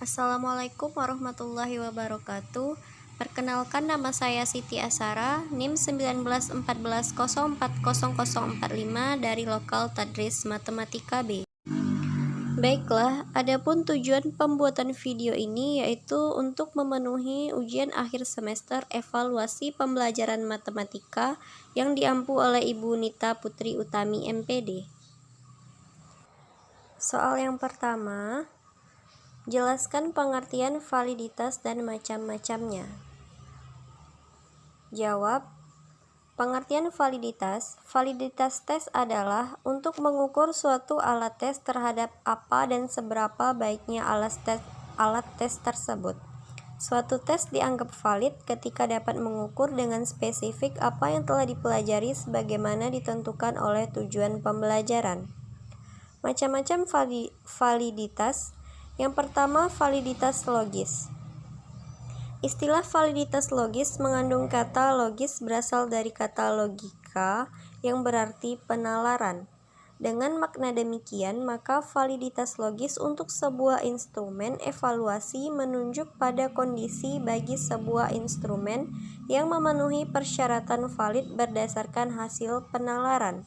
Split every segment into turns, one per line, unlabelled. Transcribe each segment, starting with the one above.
Assalamualaikum warahmatullahi wabarakatuh. Perkenalkan, nama saya Siti Asara, NIM 1914040045 dari Lokal Tadris Matematika B. Baiklah, adapun tujuan pembuatan video ini yaitu untuk memenuhi ujian akhir semester evaluasi pembelajaran matematika yang diampu oleh Ibu Nita Putri Utami MPD. Soal yang pertama, jelaskan pengertian validitas dan macam-macamnya. Jawab. Pengertian validitas. Validitas tes adalah untuk mengukur suatu alat tes terhadap apa dan seberapa baiknya alat tes tersebut. Suatu tes dianggap valid ketika dapat mengukur dengan spesifik apa yang telah dipelajari sebagaimana ditentukan oleh tujuan pembelajaran. Macam-macam validitas. Yang pertama, validitas logis. Istilah validitas logis mengandung kata logis berasal dari kata logika yang berarti penalaran. Dengan makna demikian, maka validitas logis untuk sebuah instrumen evaluasi menunjuk pada kondisi bagi sebuah instrumen yang memenuhi persyaratan valid berdasarkan hasil penalaran.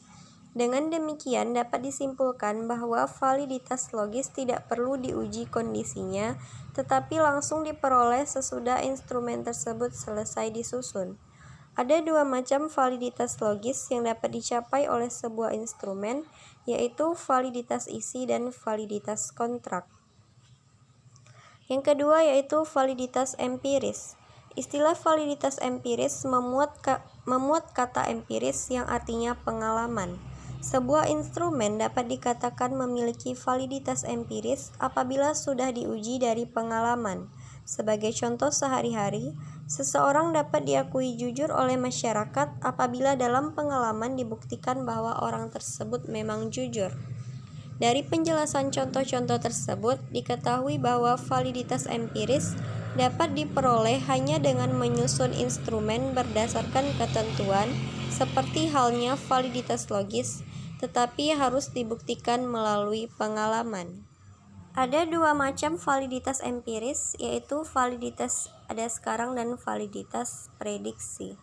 Dengan demikian dapat disimpulkan bahwa validitas logis tidak perlu diuji kondisinya, tetapi langsung diperoleh sesudah instrumen tersebut selesai disusun. Ada dua macam validitas logis yang dapat dicapai oleh sebuah instrumen, yaitu validitas isi dan validitas kontrak. Yang kedua yaitu validitas empiris. Istilah validitas empiris memuat kata empiris yang artinya pengalaman. Sebuah instrumen dapat dikatakan memiliki validitas empiris apabila sudah diuji dari pengalaman. Sebagai contoh sehari-hari, seseorang dapat diakui jujur oleh masyarakat apabila dalam pengalaman dibuktikan bahwa orang tersebut memang jujur. Dari penjelasan contoh-contoh tersebut, diketahui bahwa validitas empiris dapat diperoleh hanya dengan menyusun instrumen berdasarkan ketentuan, seperti halnya validitas logis, tetapi harus dibuktikan melalui pengalaman. Ada dua macam validitas empiris, yaitu validitas ada sekarang dan validitas prediksi.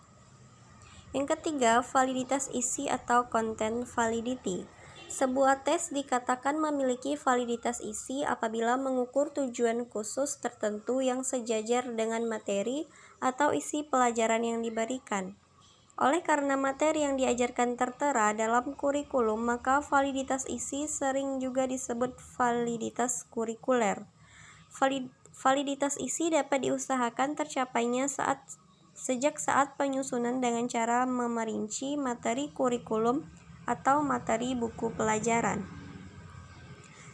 Yang ketiga, validitas isi atau content validity. Sebuah tes dikatakan memiliki validitas isi apabila mengukur tujuan khusus tertentu yang sejajar dengan materi atau isi pelajaran yang diberikan. Oleh karena materi yang diajarkan tertera dalam kurikulum, maka validitas isi sering juga disebut validitas kurikuler. Validitas isi dapat diusahakan tercapainya sejak saat penyusunan dengan cara memerinci materi kurikulum atau materi buku pelajaran.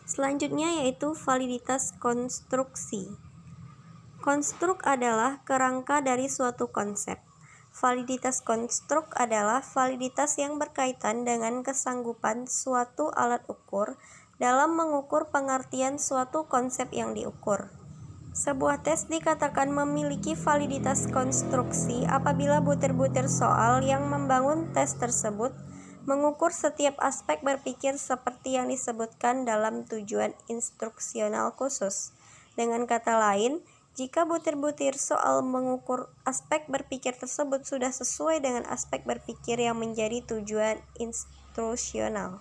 Selanjutnya yaitu validitas konstruksi. Konstruk adalah kerangka dari suatu konsep. Validitas konstruk adalah validitas yang berkaitan dengan kesanggupan suatu alat ukur dalam mengukur pengertian suatu konsep yang diukur. Sebuah tes dikatakan memiliki validitas konstruksi apabila butir-butir soal yang membangun tes tersebut mengukur setiap aspek berpikir seperti yang disebutkan dalam tujuan instruksional khusus. Dengan kata lain, jika butir-butir soal mengukur aspek berpikir tersebut sudah sesuai dengan aspek berpikir yang menjadi tujuan instruksional.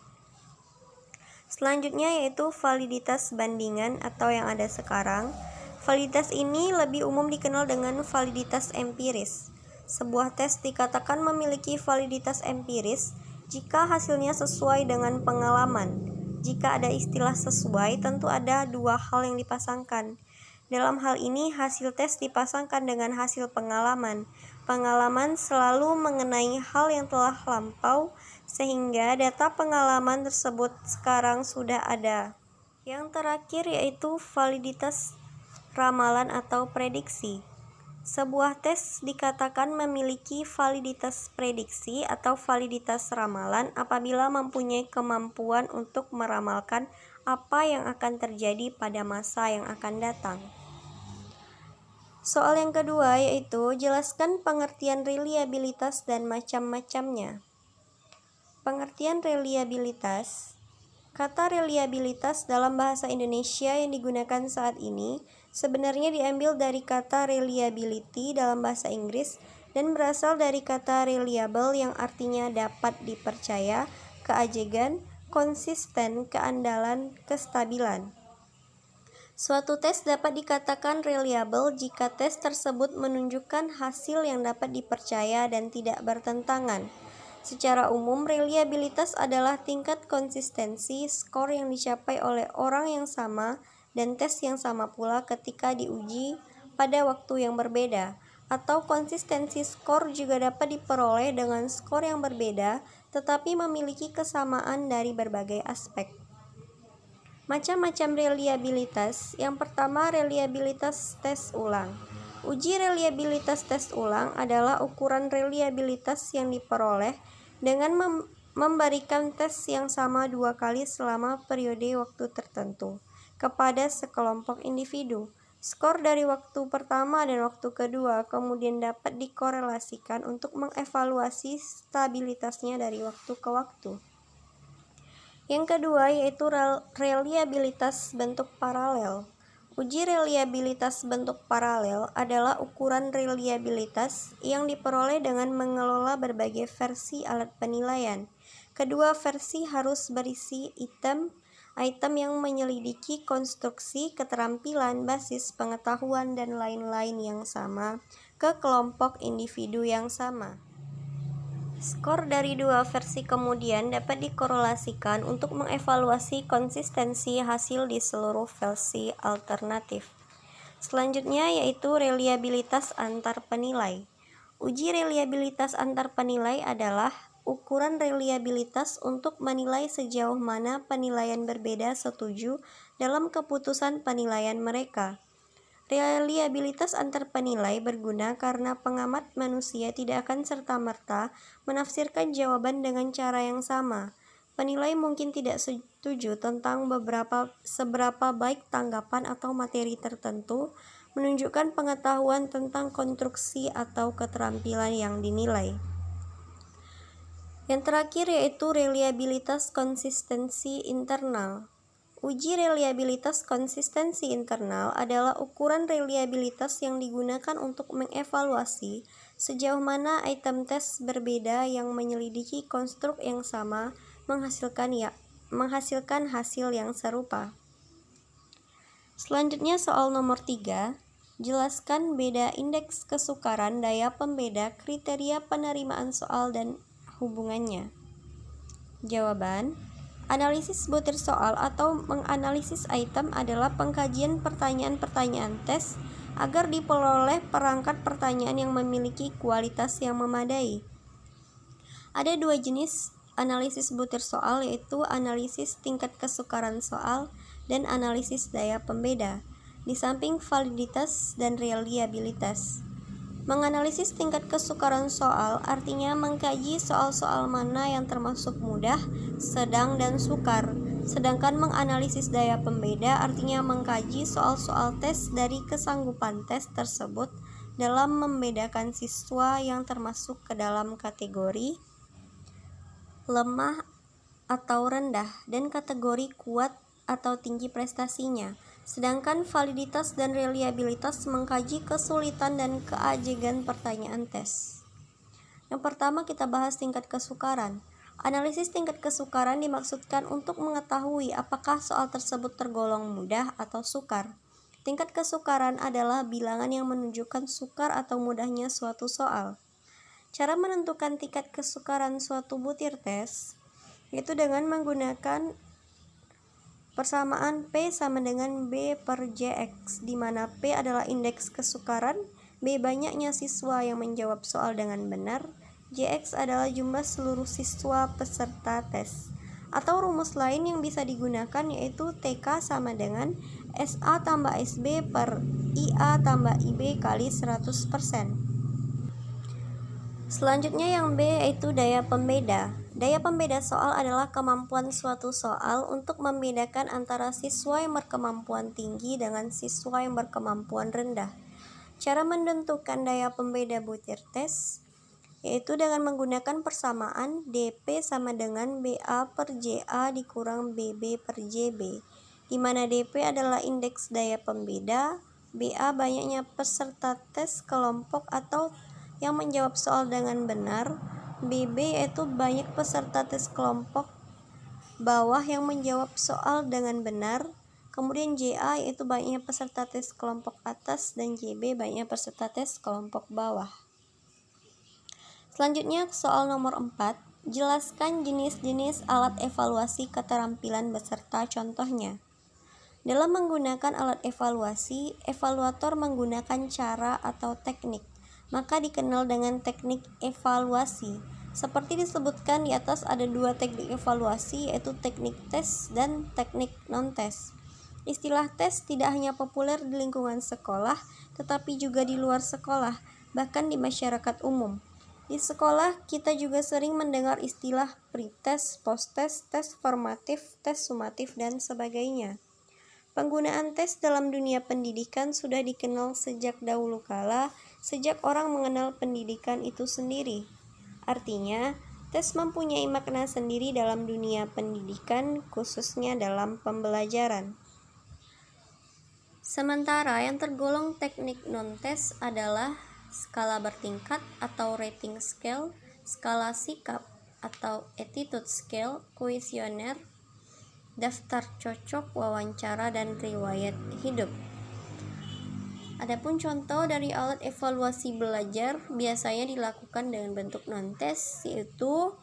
Selanjutnya yaitu validitas bandingan atau yang ada sekarang. Validitas ini lebih umum dikenal dengan validitas empiris. Sebuah tes dikatakan memiliki validitas empiris jika hasilnya sesuai dengan pengalaman. Jika ada istilah sesuai, tentu ada dua hal yang dipasangkan. Dalam hal ini, hasil tes dipasangkan dengan hasil pengalaman. Pengalaman selalu mengenai hal yang telah lampau, sehingga data pengalaman tersebut sekarang sudah ada. Yang terakhir yaitu validitas ramalan atau prediksi. Sebuah tes dikatakan memiliki validitas prediksi atau validitas ramalan apabila mempunyai kemampuan untuk meramalkan apa yang akan terjadi pada masa yang akan datang. Soal yang kedua yaitu jelaskan pengertian reliabilitas dan macam-macamnya. Pengertian reliabilitas. Kata reliabilitas dalam bahasa Indonesia yang digunakan saat ini sebenarnya diambil dari kata reliability dalam bahasa Inggris dan berasal dari kata reliable yang artinya dapat dipercaya, keajegan, konsisten, keandalan, kestabilan. Suatu tes dapat dikatakan reliable jika tes tersebut menunjukkan hasil yang dapat dipercaya dan tidak bertentangan. Secara umum, reliabilitas adalah tingkat konsistensi skor yang dicapai oleh orang yang sama dan tes yang sama pula ketika diuji pada waktu yang berbeda, atau konsistensi skor juga dapat diperoleh dengan skor yang berbeda tetapi memiliki kesamaan dari berbagai aspek. Macam-macam reliabilitas. Yang pertama, reliabilitas tes ulang. Uji reliabilitas tes ulang adalah ukuran reliabilitas yang diperoleh dengan memberikan tes yang sama 2 kali selama periode waktu tertentu kepada sekelompok individu. Skor dari waktu pertama dan waktu kedua kemudian dapat dikorelasikan untuk mengevaluasi stabilitasnya dari waktu ke waktu. Yang kedua yaitu reliabilitas bentuk paralel. Uji reliabilitas bentuk paralel adalah ukuran reliabilitas yang diperoleh dengan mengelola berbagai versi alat penilaian. Kedua versi harus berisi item yang menyelidiki konstruksi, keterampilan, basis pengetahuan, dan lain-lain yang sama ke kelompok individu yang sama. Skor dari dua versi kemudian dapat dikorelasikan untuk mengevaluasi konsistensi hasil di seluruh versi alternatif. Selanjutnya yaitu reliabilitas antar penilai. Uji reliabilitas antar penilai adalah ukuran reliabilitas untuk menilai sejauh mana penilaian berbeda setuju dalam keputusan penilaian mereka. Reliabilitas antar penilai berguna karena pengamat manusia tidak akan serta-merta menafsirkan jawaban dengan cara yang sama. Penilai mungkin tidak setuju tentang seberapa baik tanggapan atau materi tertentu, menunjukkan pengetahuan tentang konstruksi atau keterampilan yang dinilai. Yang terakhir yaitu reliabilitas konsistensi internal. Uji reliabilitas konsistensi internal adalah ukuran reliabilitas yang digunakan untuk mengevaluasi sejauh mana item tes berbeda yang menyelidiki konstruk yang sama menghasilkan hasil yang serupa. Selanjutnya soal nomor 3, jelaskan beda indeks kesukaran, daya pembeda, kriteria penerimaan soal dan hubungannya. Jawaban: analisis butir soal atau menganalisis item adalah pengkajian pertanyaan-pertanyaan tes agar diperoleh perangkat pertanyaan yang memiliki kualitas yang memadai. Ada dua jenis analisis butir soal, yaitu analisis tingkat kesukaran soal dan analisis daya pembeda, di samping validitas dan reliabilitas. Menganalisis tingkat kesukaran soal artinya mengkaji soal-soal mana yang termasuk mudah, sedang, dan sukar. Sedangkan menganalisis daya pembeda artinya mengkaji soal-soal tes dari kesanggupan tes tersebut dalam membedakan siswa yang termasuk ke dalam kategori lemah atau rendah dan kategori kuat atau tinggi prestasinya. Sedangkan validitas dan reliabilitas mengkaji kesulitan dan keajegan pertanyaan tes. Yang pertama kita bahas tingkat kesukaran. Analisis tingkat kesukaran dimaksudkan untuk mengetahui apakah soal tersebut tergolong mudah atau sukar. Tingkat kesukaran adalah bilangan yang menunjukkan sukar atau mudahnya suatu soal. Cara menentukan tingkat kesukaran suatu butir tes yaitu dengan menggunakan persamaan P sama dengan B per JX, di mana P adalah indeks kesukaran, B banyaknya siswa yang menjawab soal dengan benar, JX adalah jumlah seluruh siswa peserta tes. Atau rumus lain yang bisa digunakan yaitu TK sama dengan SA tambah SB per IA tambah IB kali 100%. Selanjutnya yang B yaitu daya pembeda. Daya pembeda soal adalah kemampuan suatu soal untuk membedakan antara siswa yang berkemampuan tinggi dengan siswa yang berkemampuan rendah. Cara menentukan daya pembeda butir tes yaitu dengan menggunakan persamaan DP sama dengan BA per JA dikurang BB per JB, di mana DP adalah indeks daya pembeda, BA banyaknya peserta tes kelompok atau yang menjawab soal dengan benar, BB yaitu banyak peserta tes kelompok bawah yang menjawab soal dengan benar, kemudian JA yaitu banyaknya peserta tes kelompok atas, dan JB banyaknya peserta tes kelompok bawah. Selanjutnya soal nomor 4, jelaskan jenis-jenis alat evaluasi keterampilan beserta contohnya. Dalam menggunakan alat evaluasi, evaluator menggunakan cara atau teknik, maka dikenal dengan teknik evaluasi. Seperti disebutkan di atas, ada dua teknik evaluasi, yaitu teknik tes dan teknik non-tes. Istilah tes tidak hanya populer di lingkungan sekolah, tetapi juga di luar sekolah, bahkan di masyarakat umum. Di sekolah, kita juga sering mendengar istilah pretest, posttest, tes formatif, tes sumatif, dan sebagainya. Penggunaan tes dalam dunia pendidikan sudah dikenal sejak dahulu kala, sejak orang mengenal pendidikan itu sendiri. Artinya, tes mempunyai makna sendiri dalam dunia pendidikan, khususnya dalam pembelajaran. Sementara yang tergolong teknik non-tes adalah skala bertingkat atau rating scale, skala sikap atau attitude scale, kuesioner, daftar cocok, wawancara, dan riwayat hidup. Adapun contoh dari alat evaluasi belajar biasanya dilakukan dengan bentuk non-tes, yaitu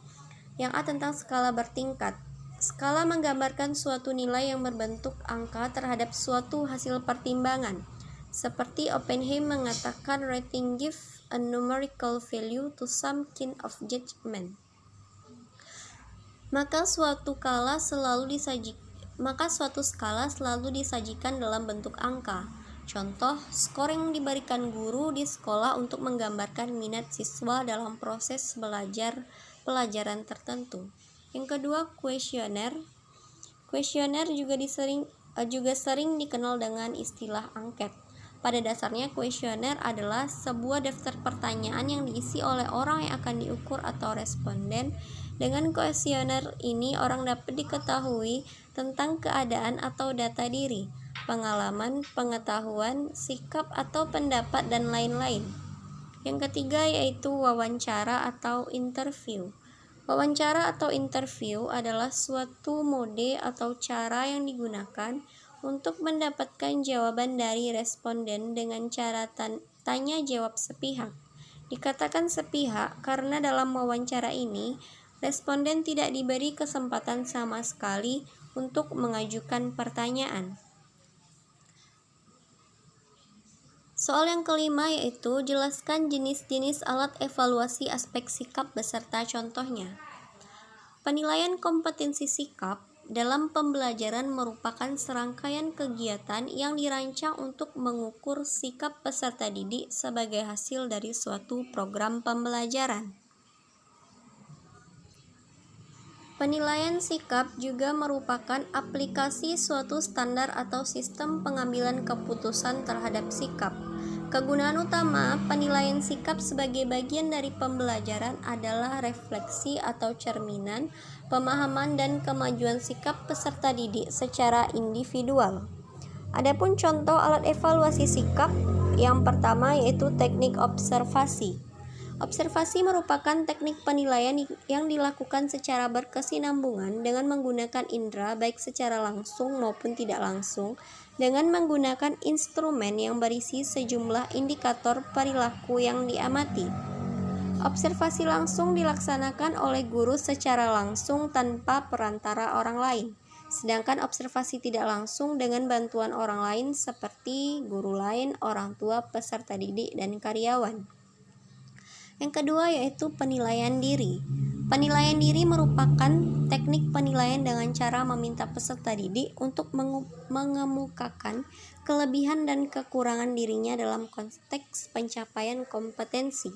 yang A tentang skala bertingkat. Skala menggambarkan suatu nilai yang berbentuk angka terhadap suatu hasil pertimbangan. Seperti Oppenheim mengatakan, rating give a numerical value to some kind of judgment. Maka suatu skala selalu disajikan dalam bentuk angka. Contoh, skor yang diberikan guru di sekolah untuk menggambarkan minat siswa dalam proses belajar pelajaran tertentu. Yang kedua, kuesioner. Kuesioner juga sering dikenal dengan istilah angket. Pada dasarnya, kuesioner adalah sebuah daftar pertanyaan yang diisi oleh orang yang akan diukur atau responden. Dengan kuesioner ini, orang dapat diketahui tentang keadaan atau data diri, pengalaman, pengetahuan, sikap atau pendapat, dan lain-lain. Yang ketiga yaitu wawancara atau interview. Wawancara atau interview adalah suatu mode atau cara yang digunakan untuk mendapatkan jawaban dari responden dengan cara tanya jawab sepihak. Dikatakan sepihak karena dalam wawancara ini, responden tidak diberi kesempatan sama sekali untuk mengajukan pertanyaan. Soal yang kelima yaitu jelaskan jenis-jenis alat evaluasi aspek sikap beserta contohnya. Penilaian kompetensi sikap dalam pembelajaran merupakan serangkaian kegiatan yang dirancang untuk mengukur sikap peserta didik sebagai hasil dari suatu program pembelajaran. Penilaian sikap juga merupakan aplikasi suatu standar atau sistem pengambilan keputusan terhadap sikap. Kegunaan utama penilaian sikap sebagai bagian dari pembelajaran adalah refleksi atau cerminan, pemahaman, dan kemajuan sikap peserta didik secara individual. Adapun contoh alat evaluasi sikap, yang pertama yaitu teknik observasi. Observasi merupakan teknik penilaian yang dilakukan secara berkesinambungan dengan menggunakan indera baik secara langsung maupun tidak langsung, dengan menggunakan instrumen yang berisi sejumlah indikator perilaku yang diamati. Observasi langsung dilaksanakan oleh guru secara langsung tanpa perantara orang lain, sedangkan observasi tidak langsung dengan bantuan orang lain seperti guru lain, orang tua, peserta didik, dan karyawan. Yang kedua yaitu penilaian diri. Penilaian diri merupakan teknik penilaian dengan cara meminta peserta didik untuk mengemukakan kelebihan dan kekurangan dirinya dalam konteks pencapaian kompetensi.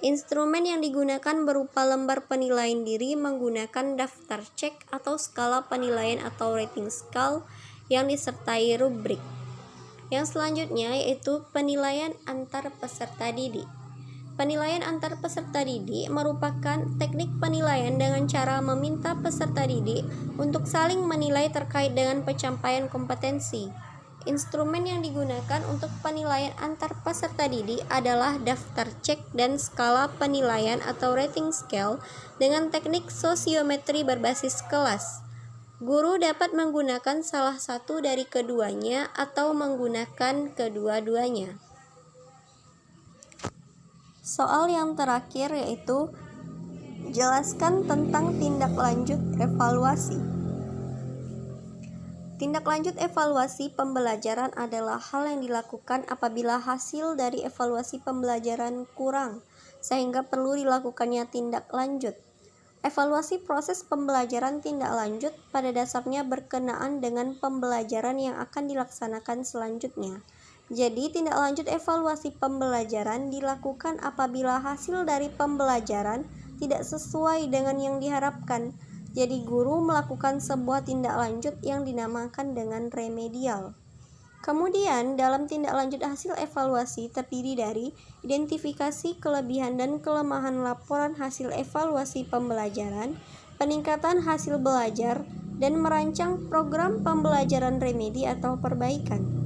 Instrumen yang digunakan berupa lembar penilaian diri menggunakan daftar cek atau skala penilaian atau rating scale yang disertai rubrik. Yang selanjutnya yaitu penilaian antar peserta didik. Penilaian antar peserta didik merupakan teknik penilaian dengan cara meminta peserta didik untuk saling menilai terkait dengan pencapaian kompetensi. Instrumen yang digunakan untuk penilaian antar peserta didik adalah daftar cek dan skala penilaian atau rating scale dengan teknik sosiometri berbasis kelas. Guru dapat menggunakan salah satu dari keduanya atau menggunakan kedua-duanya. Soal yang terakhir yaitu jelaskan tentang tindak lanjut evaluasi. Tindak lanjut evaluasi pembelajaran adalah hal yang dilakukan apabila hasil dari evaluasi pembelajaran kurang, sehingga perlu dilakukannya tindak lanjut. Evaluasi proses pembelajaran tindak lanjut pada dasarnya berkenaan dengan pembelajaran yang akan dilaksanakan selanjutnya. Jadi, tindak lanjut evaluasi pembelajaran dilakukan apabila hasil dari pembelajaran tidak sesuai dengan yang diharapkan. Jadi, guru melakukan sebuah tindak lanjut yang dinamakan dengan remedial. Kemudian, dalam tindak lanjut hasil evaluasi terdiri dari identifikasi kelebihan dan kelemahan laporan hasil evaluasi pembelajaran, peningkatan hasil belajar, dan merancang program pembelajaran remedi atau perbaikan.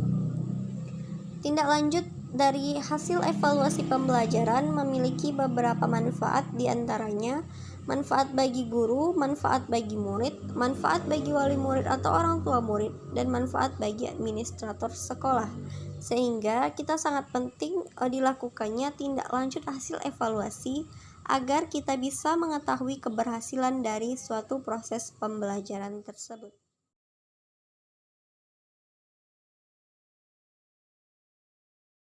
Tindak lanjut dari hasil evaluasi pembelajaran memiliki beberapa manfaat, diantaranya manfaat bagi guru, manfaat bagi murid, manfaat bagi wali murid atau orang tua murid, dan manfaat bagi administrator sekolah. Sehingga kita sangat penting dilakukannya tindak lanjut hasil evaluasi agar kita bisa mengetahui keberhasilan dari suatu proses pembelajaran tersebut.